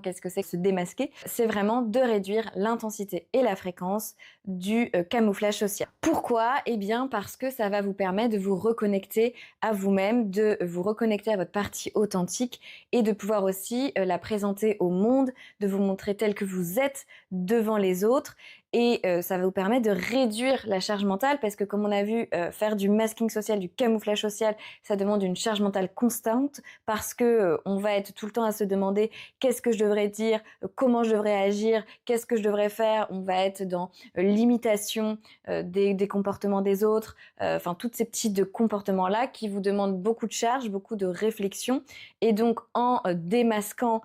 Qu'est-ce que c'est que se démasquer? C'est vraiment de réduire l'intensité et la fréquence du camouflage social. Pourquoi? Eh bien parce que ça va vous permettre de vous reconnecter à vous-même, de vous reconnecter à votre partie authentique et de pouvoir aussi la présenter au monde, de vous montrer tel que vous êtes devant les autres. Et ça va vous permettre de réduire la charge mentale parce que comme on a vu, faire du masking social, du camouflage social, ça demande une charge mentale constante parce que on va être tout le temps à se demander qu'est-ce que je devrais dire, comment je devrais agir, qu'est-ce que je devrais faire. On va être dans l'imitation des comportements des autres, enfin toutes ces petits de comportements-là qui vous demandent beaucoup de charge, beaucoup de réflexion. Et donc en démasquant,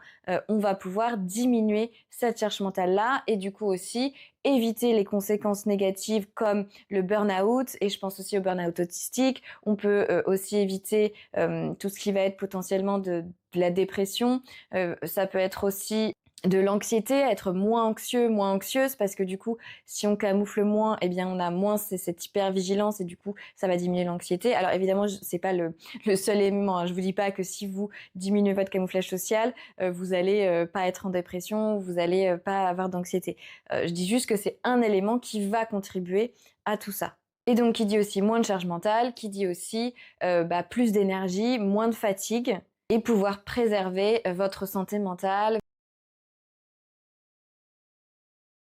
on va pouvoir diminuer cette charge mentale-là et du coup aussi éviter les conséquences négatives comme le burn-out, et je pense aussi au burn-out autistique. On peut aussi éviter tout ce qui va être potentiellement de la dépression. Ça peut être aussi de l'anxiété, être moins anxieux, moins anxieuse, parce que du coup, si on camoufle moins, eh bien on a moins cette hypervigilance et du coup, ça va diminuer l'anxiété. Alors évidemment, c'est pas le seul élément, hein. Je vous dis pas que si vous diminuez votre camouflage social, vous allez pas être en dépression, vous allez pas avoir d'anxiété. Je dis juste que c'est un élément qui va contribuer à tout ça. Et donc, qui dit aussi moins de charge mentale, qui dit aussi plus d'énergie, moins de fatigue et pouvoir préserver votre santé mentale.